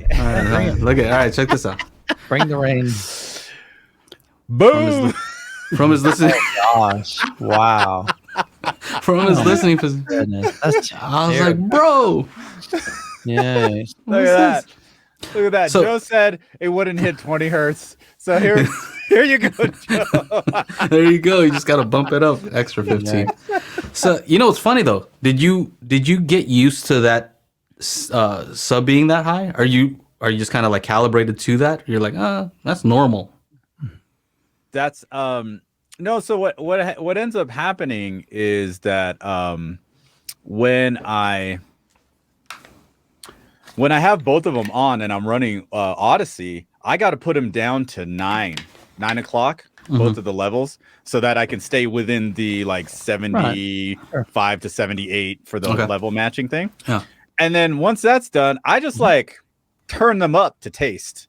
ready. Look at. All right, check this out. Bring the rain. Boom. From his listening, Gosh. Wow. from his listening position, Goodness. That's I was like, bro. yes. Look at that. Look at that. So- Joe said it wouldn't hit 20 hertz. So here you go, Joe. There you go. You just gotta bump it up extra 15. So it's funny though. Did you get used to that sub being that high? Are you just kind of like calibrated to that? You're like, that's normal. That's no. So what ends up happening is that when I have both of them on and I'm running Odyssey, I got to put them down to 9 o'clock, both of the levels, so that I can stay within the like 75 to 78 for the level matching thing. Yeah. And then once that's done, I just like turn them up to taste.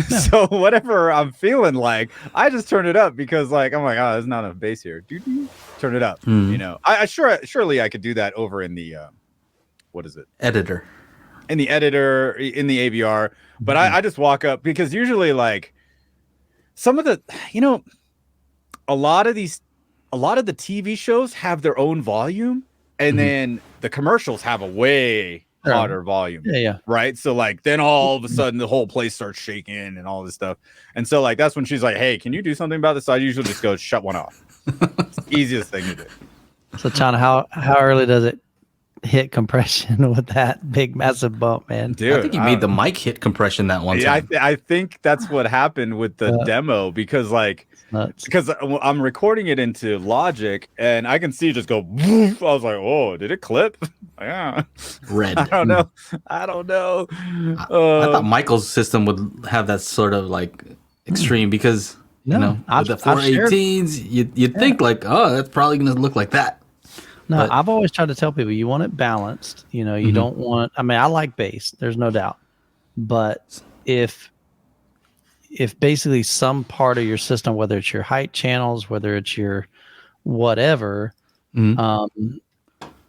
So whatever I'm feeling like, I just turn it up because like I'm like, oh, there's not enough bass here. Turn it up. I surely I could do that over in the what is it? Editor. In the editor, in the AVR, but I just walk up because usually like some of the a lot of the TV shows have their own volume, and then the commercials have a way hotter volume. Yeah. Right. So like then all of a sudden the whole place starts shaking and all this stuff. And so like that's when she's like, hey, can you do something about this? So I usually just go shut one off. It's the easiest thing to do. So Chana, how early does it hit compression with that big massive bump, man? Dude, I think you made the mic hit compression that one time. I think that's what happened with the demo because I'm recording it into Logic and I can see it just go woof. I was like, oh, did it clip? Yeah. Red. I don't know. I thought Michael's system would have that sort of like extreme because with the 418s, you'd think like, oh, that's probably gonna look like that. No, But I've always tried to tell people you want it balanced. You don't want. I mean, I like bass. There's no doubt, but if basically some part of your system, whether it's your height channels, whether it's your whatever,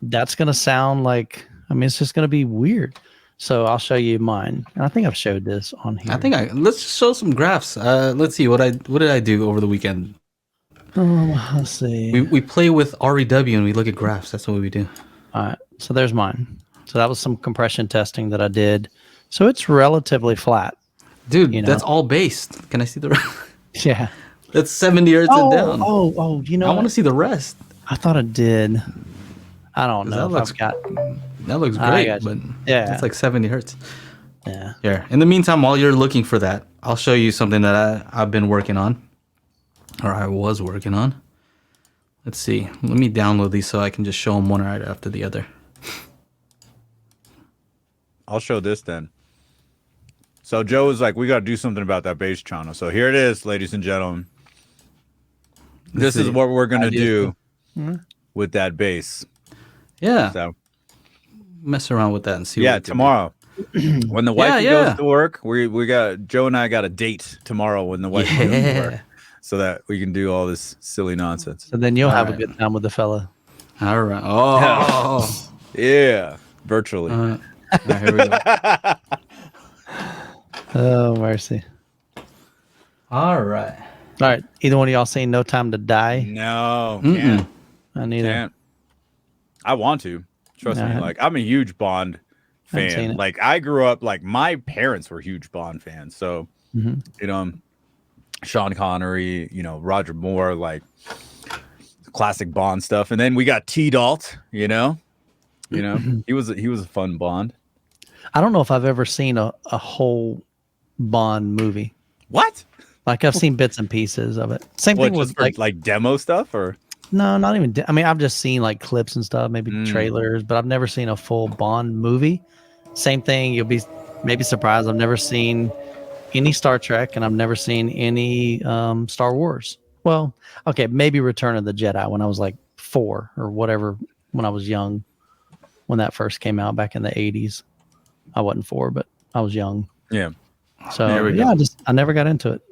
that's going to sound like, it's just going to be weird. So I'll show you mine. And I think I've showed this on here. Let's show some graphs. Let's see what did I do over the weekend? Let's see. We play with REW and we look at graphs. That's what we do. All right. So there's mine. So that was some compression testing that I did. So it's relatively flat. Dude, that's all based. Can I see the rest? Yeah. That's 70 hertz and down. I want to see the rest. I thought it did. I don't know That looks great, but it's like 70 hertz. Yeah. Yeah. In the meantime, while you're looking for that, I'll show you something that I've been working on, or I was working on. Let's see. Let me download these so I can just show them one right after the other. I'll show this then. So Joe was like, we got to do something about that bass channel. So here it is, ladies and gentlemen. This is what we're going to do with that bass. Yeah. So mess around with that and see. Yeah, what tomorrow. When the wife goes to work, we got Joe and I got a date tomorrow when the wife goes to work, so that we can do all this silly nonsense. So then you'll have a good time with the fella. All right. Oh. Yeah. Virtually. All right, here we go. Oh, mercy. All right. All right. Either one of y'all seen No Time to Die? No. Can't. I neither. Can't. I want to. Trust me. Like, I'm a huge Bond fan. Like, I grew up, like, my parents were huge Bond fans. So, Sean Connery, Roger Moore, like, classic Bond stuff. And then we got T-Dalt, he was a fun Bond. I don't know if I've ever seen a whole Bond movie. What? Like, I've seen bits and pieces of it. Same thing with like demo stuff, or no, not even. I've just seen like clips and stuff, maybe trailers, but I've never seen a full Bond movie. Same thing. You'll be maybe surprised. I've never seen any Star Trek, and I've never seen any Star Wars. Well, okay, maybe Return of the Jedi when I was like 4 or whatever, when I was young, when that first came out back in the 80s. I wasn't 4, but I was young. Yeah. So yeah, I never got into it.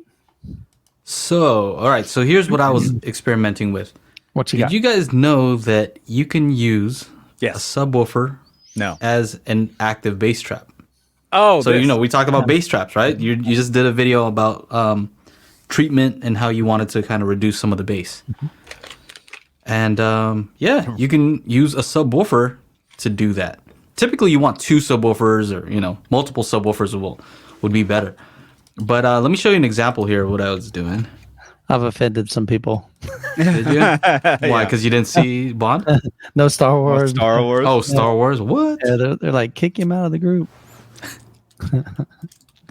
So, all right. So here's what I was experimenting with. What you got? Did you guys know that you can use a Yes. subwoofer No. as an active bass trap? Oh, So we talked about bass traps, right? You just did a video about treatment and how you wanted to kind of reduce some of the bass. And you can use a subwoofer to do that. Typically, you want 2 subwoofers or multiple subwoofers would be better. But let me show you an example here of what I was doing. I've offended some people. Did you? Why? Because you didn't see Bond? No Star Wars. Star Wars. Oh, Star Wars. What? Yeah, they're like, kick him out of the group.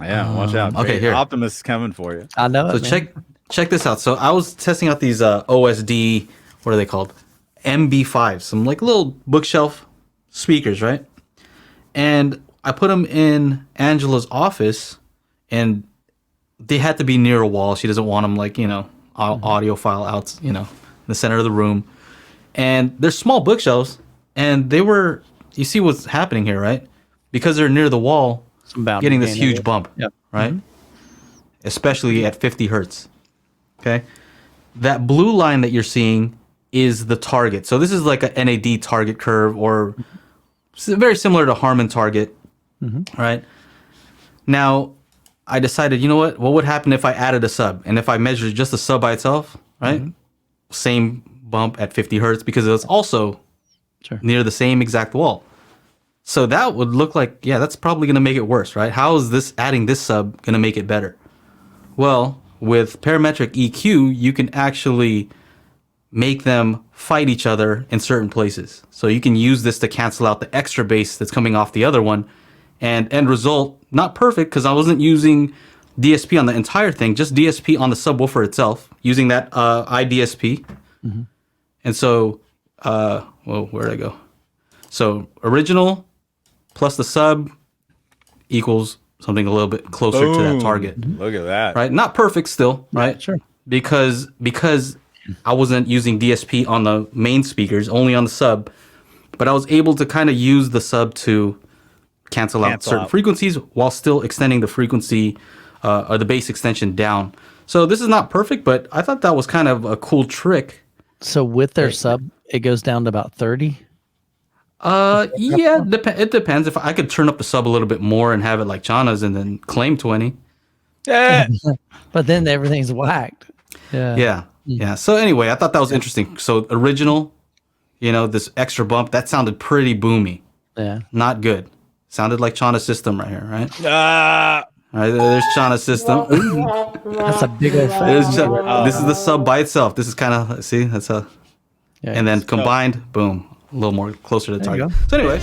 Yeah, watch out. Okay, here. Optimus is coming for you. I know. So check this out. So I was testing out these OSD, what are they called? MB5, some like little bookshelf speakers, right? And I put them in Angela's office, and they had to be near a wall. She doesn't want them like, audio file out, in the center of the room. And they're small bookshelves, and you see what's happening here, right? Because they're near the wall, getting this huge bump, right? Especially at 50 hertz. Okay. That blue line that you're seeing is the target. So this is like a NAD target curve, or very similar to Harman target, right? Now, I decided, what would happen if I added a sub? And if I measured just the sub by itself, right? Same bump at 50 hertz, because it was also near the same exact wall. So that would look like, that's probably going to make it worse, right? How is adding this sub going to make it better? Well, with parametric EQ, you can actually make them fight each other in certain places. So you can use this to cancel out the extra bass that's coming off the other one. And end result, not perfect, because I wasn't using DSP on the entire thing, just DSP on the subwoofer itself, using that IDSP. And so, where'd I go? So original plus the sub equals something a little bit closer to that target. Look at that. Right? Not perfect still, right? Sure. Because I wasn't using DSP on the main speakers, only on the sub, but I was able to kind of use the sub to cancel out certain frequencies while still extending the frequency or the bass extension down. So this is not perfect, but I thought that was kind of a cool trick. So with their sub, it goes down to about 30? It depends. If I could turn up the sub a little bit more and have it like Chana's and then claim 20. Yeah. But then everything's whacked. Yeah. So anyway, I thought that was interesting. So original, this extra bump, that sounded pretty boomy. Yeah. Not good. Sounded like Chana's system right here, right? Ah. All right, there's Chana's system. That's a big old This is the sub by itself. This is kind of, see, that's a... Yeah, and then combined, boom, a little more closer to the target. So anyway,